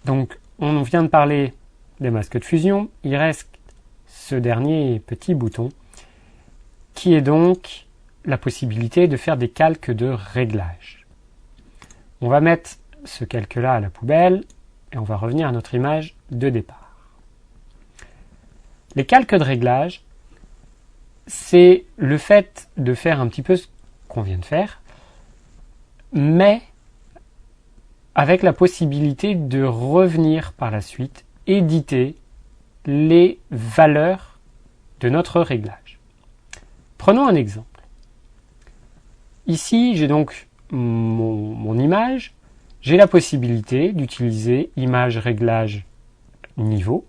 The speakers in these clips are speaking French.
Donc, on vient de parler des masques de fusion. Il reste ce dernier petit bouton qui est donc la possibilité de faire des calques de réglage. On va mettre ce calque-là à la poubelle et on va revenir à notre image de départ. Les calques de réglage, c'est le fait de faire un petit peu ce qu'on vient de faire, mais avec la possibilité de revenir par la suite, éditer les valeurs de notre réglage. Prenons un exemple. Ici, j'ai donc mon image. J'ai la possibilité d'utiliser image réglage niveau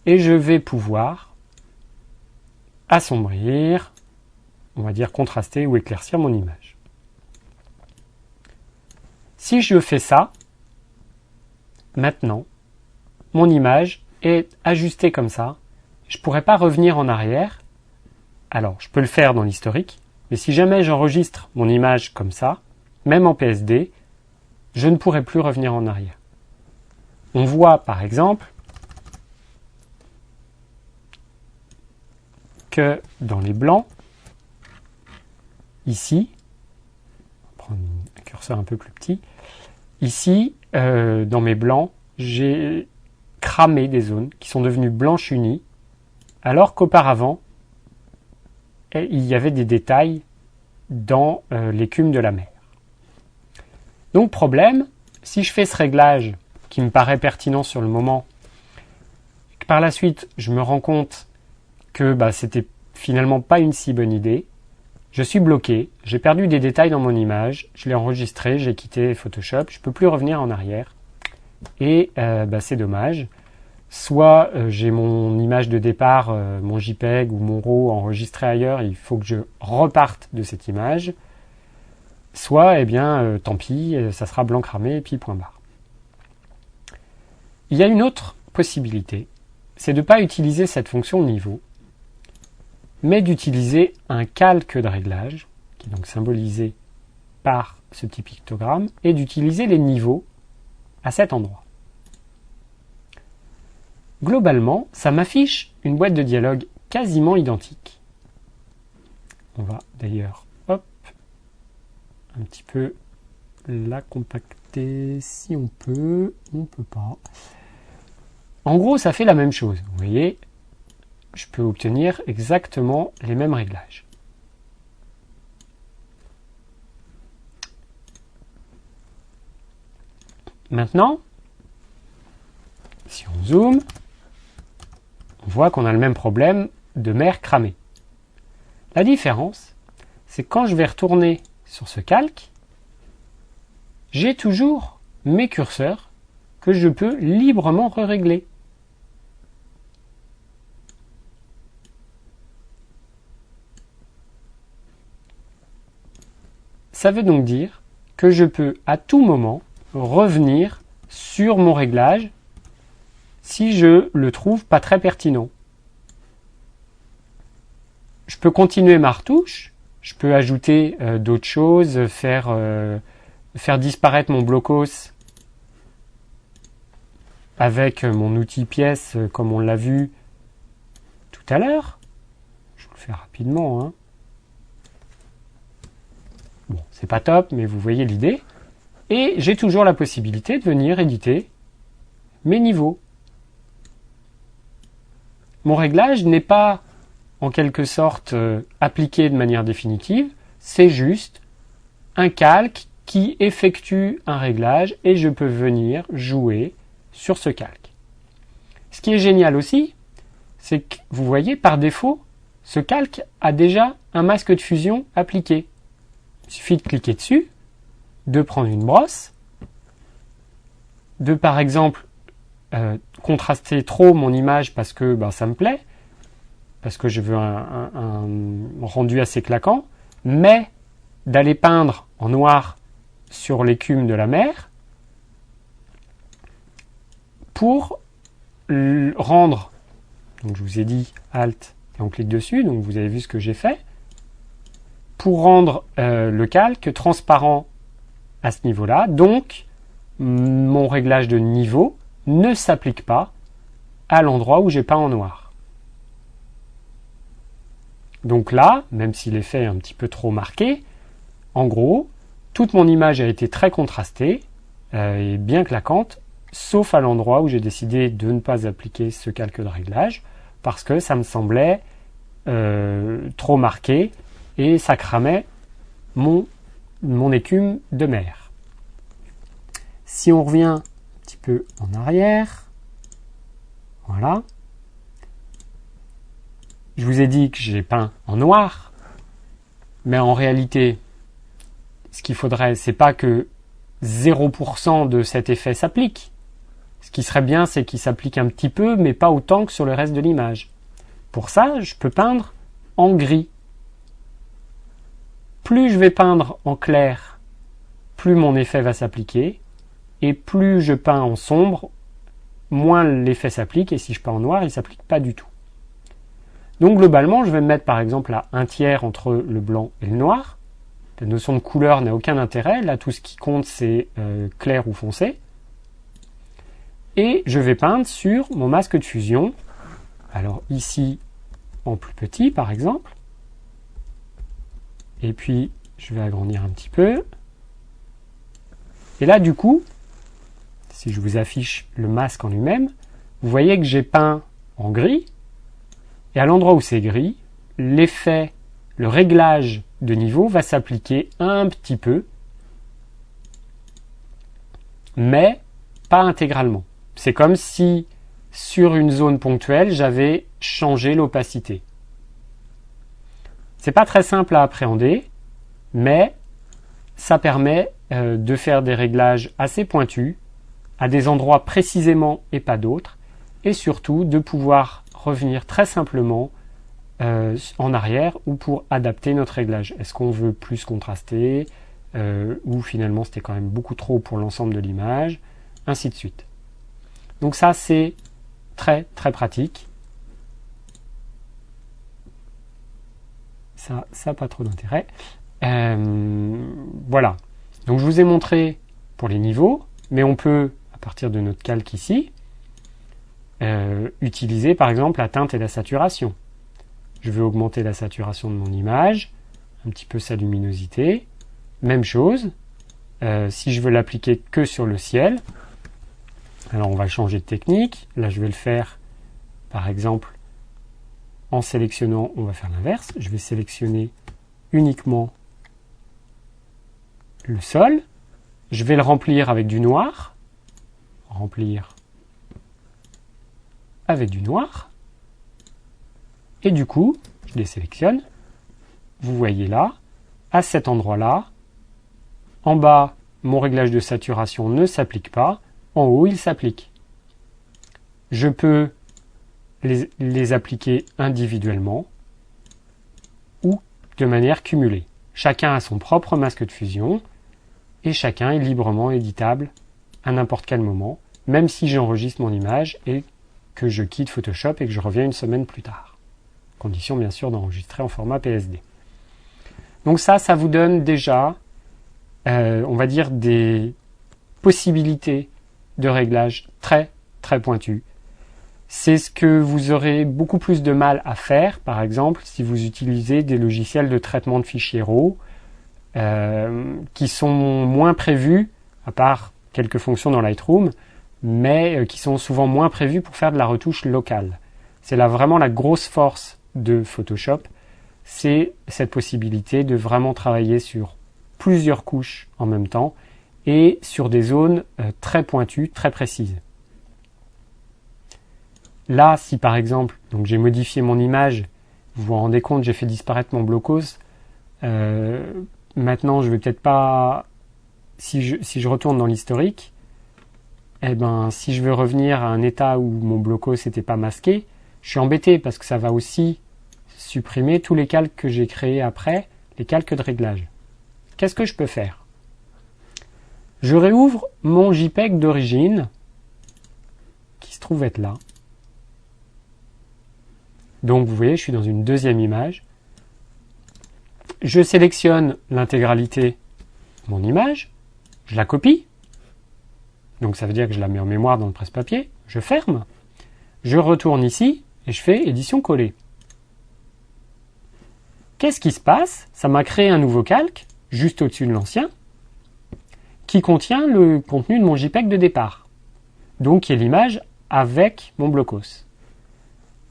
et je vais pouvoir assombrir, on va dire contraster ou éclaircir mon image. Si je fais ça, maintenant, mon image est ajustée comme ça. Je ne pourrais pas revenir en arrière. Alors, je peux le faire dans l'historique, mais si jamais j'enregistre mon image comme ça, même en PSD, je ne pourrai plus revenir en arrière. On voit par exemple que dans les blancs, ici, on va prendre un curseur un peu plus petit, ici, dans mes blancs, j'ai cramé des zones qui sont devenues blanches unies, alors qu'auparavant, il y avait des détails dans l'écume de la mer. Donc problème, si je fais ce réglage qui me paraît pertinent sur le moment, et que par la suite je me rends compte que c'était finalement pas une si bonne idée, je suis bloqué, j'ai perdu des détails dans mon image, je l'ai enregistré, j'ai quitté Photoshop, je ne peux plus revenir en arrière, et c'est dommage. Soit j'ai mon image de départ, mon JPEG ou mon RAW enregistré ailleurs, il faut que je reparte de cette image, soit, tant pis, ça sera blanc cramé et puis point barre. Il y a une autre possibilité, c'est de ne pas utiliser cette fonction niveau, mais d'utiliser un calque de réglage, qui est donc symbolisé par ce petit pictogramme, et d'utiliser les niveaux à cet endroit. Globalement, ça m'affiche une boîte de dialogue quasiment identique. On va d'ailleurs, un petit peu la compacter si on peut pas. En gros, ça fait la même chose. Vous voyez, je peux obtenir exactement les mêmes réglages. Maintenant, si on zoome, on voit qu'on a le même problème de mer cramée. La différence, c'est que quand je vais retourner sur ce calque, j'ai toujours mes curseurs que je peux librement régler. Ça veut donc dire que je peux à tout moment revenir sur mon réglage si je le trouve pas très pertinent. Je peux continuer ma retouche, je peux ajouter d'autres choses, faire disparaître mon blocos avec mon outil pièce comme on l'a vu tout à l'heure. Je vous le fais rapidement. Bon, c'est pas top, mais vous voyez l'idée. Et j'ai toujours la possibilité de venir éditer mes niveaux. Mon réglage n'est pas en quelque sorte appliqué de manière définitive, c'est juste un calque qui effectue un réglage et je peux venir jouer sur ce calque. Ce qui est génial aussi, c'est que vous voyez par défaut, ce calque a déjà un masque de fusion appliqué. Il suffit de cliquer dessus, de prendre une brosse, de par exemple contraster trop mon image parce que ça me plaît, parce que je veux un rendu assez claquant, mais d'aller peindre en noir sur l'écume de la mer pour rendre, donc je vous ai dit Alt et on clique dessus, donc vous avez vu ce que j'ai fait, pour rendre le calque transparent à ce niveau-là, donc mon réglage de niveau ne s'applique pas à l'endroit où j'ai peint en noir. Donc là, même si l'effet est un petit peu trop marqué, en gros, toute mon image a été très contrastée et bien claquante, sauf à l'endroit où j'ai décidé de ne pas appliquer ce calque de réglage, parce que ça me semblait trop marqué et ça cramait mon écume de mer. Si on revient un petit peu en arrière, voilà. Je vous ai dit que j'ai peint en noir, mais en réalité, ce qu'il faudrait, c'est pas que 0% de cet effet s'applique. Ce qui serait bien, c'est qu'il s'applique un petit peu, mais pas autant que sur le reste de l'image. Pour ça, je peux peindre en gris. Plus je vais peindre en clair, plus mon effet va s'appliquer, et plus je peins en sombre, moins l'effet s'applique, et si je peins en noir, il ne s'applique pas du tout. Donc globalement, je vais me mettre par exemple à un tiers entre le blanc et le noir. La notion de couleur n'a aucun intérêt, là tout ce qui compte c'est clair ou foncé. Et je vais peindre sur mon masque de fusion, alors ici en plus petit par exemple, et puis je vais agrandir un petit peu. Et là du coup, si je vous affiche le masque en lui-même, vous voyez que j'ai peint en gris, et à l'endroit où c'est gris, l'effet, le réglage de niveau va s'appliquer un petit peu, mais pas intégralement. C'est comme si sur une zone ponctuelle, j'avais changé l'opacité. C'est pas très simple à appréhender, mais ça permet de faire des réglages assez pointus, à des endroits précisément et pas d'autres, et surtout de pouvoir revenir très simplement en arrière ou pour adapter notre réglage. Est-ce qu'on veut plus contraster ou finalement c'était quand même beaucoup trop pour l'ensemble de l'image, ainsi de suite. Donc ça c'est très très pratique. Ça n'a pas trop d'intérêt. Voilà. Donc je vous ai montré pour les niveaux, mais on peut, à partir de notre calque ici, utiliser par exemple la teinte et la saturation. Je veux augmenter la saturation de mon image, un petit peu sa luminosité. Même chose, si je veux l'appliquer que sur le ciel, alors on va changer de technique. Là je vais le faire par exemple en sélectionnant, on va faire l'inverse. Je vais sélectionner uniquement le sol. Je vais le remplir avec du noir. Remplir avec du noir. Et du coup, je les sélectionne. Vous voyez là, à cet endroit-là, en bas, mon réglage de saturation ne s'applique pas. En haut, il s'applique. Je peux les appliquer individuellement ou de manière cumulée. Chacun a son propre masque de fusion et chacun est librement éditable à n'importe quel moment, même si j'enregistre mon image et que je quitte Photoshop et que je reviens une semaine plus tard. Condition bien sûr d'enregistrer en format PSD. Donc ça vous donne déjà, on va dire, des possibilités de réglage très très pointues. C'est ce que vous aurez beaucoup plus de mal à faire, par exemple, si vous utilisez des logiciels de traitement de fichiers RAW qui sont moins prévus, à part quelques fonctions dans Lightroom, mais qui sont souvent moins prévus pour faire de la retouche locale. C'est là vraiment la grosse force de Photoshop, c'est cette possibilité de vraiment travailler sur plusieurs couches en même temps et sur des zones très pointues, très précises. Là, si par exemple, donc j'ai modifié mon image, vous vous rendez compte, j'ai fait disparaître mon blocos. Maintenant, je vais peut-être pas, si je retourne dans l'historique, eh ben, si je veux revenir à un état où mon blocos n'était pas masqué, je suis embêté parce que ça va aussi supprimer tous les calques que j'ai créés après, les calques de réglage. Qu'est-ce que je peux faire? Je réouvre mon JPEG d'origine, qui se trouve être là. Donc vous voyez, je suis dans une deuxième image. Je sélectionne l'intégralité de mon image, je la copie, Donc ça veut dire que je la mets en mémoire dans le presse-papier. Je ferme. Je retourne ici et je fais édition coller. Qu'est-ce qui se passe? Ça m'a créé un nouveau calque, juste au-dessus de l'ancien, qui contient le contenu de mon JPEG de départ. Donc qui est l'image avec mon blocos.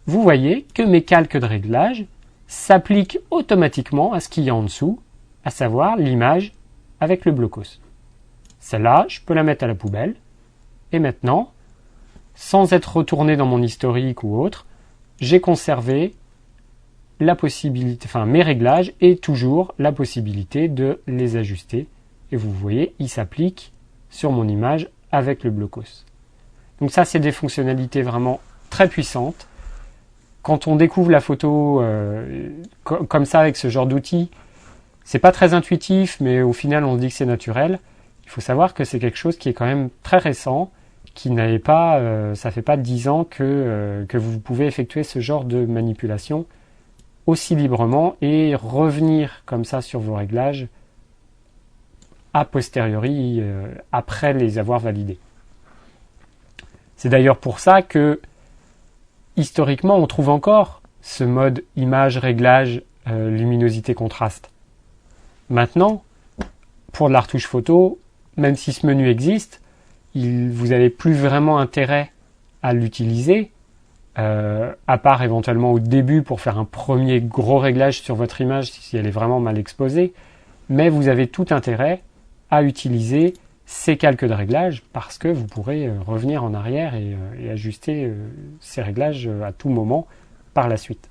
Vous voyez que mes calques de réglage s'appliquent automatiquement à ce qu'il y a en dessous, à savoir l'image avec le blocos. Celle-là, je peux la mettre à la poubelle. Et maintenant, sans être retourné dans mon historique ou autre, j'ai conservé la possibilité, enfin mes réglages et toujours la possibilité de les ajuster. Et vous voyez, ils s'appliquent sur mon image avec le blocos. Donc ça, c'est des fonctionnalités vraiment très puissantes. Quand on découvre la photo comme ça avec ce genre d'outil, c'est pas très intuitif, mais au final, on se dit que c'est naturel. Il faut savoir que c'est quelque chose qui est quand même très récent, qui n'avait pas, ça fait pas 10 ans que vous pouvez effectuer ce genre de manipulation aussi librement et revenir comme ça sur vos réglages a posteriori, après les avoir validés. C'est d'ailleurs pour ça que historiquement on trouve encore ce mode image, réglage, luminosité, contraste. Maintenant, pour la retouche photo, même si ce menu existe, vous n'avez plus vraiment intérêt à l'utiliser, à part éventuellement au début pour faire un premier gros réglage sur votre image si elle est vraiment mal exposée, mais vous avez tout intérêt à utiliser ces calques de réglage parce que vous pourrez revenir en arrière et ajuster ces réglages à tout moment par la suite.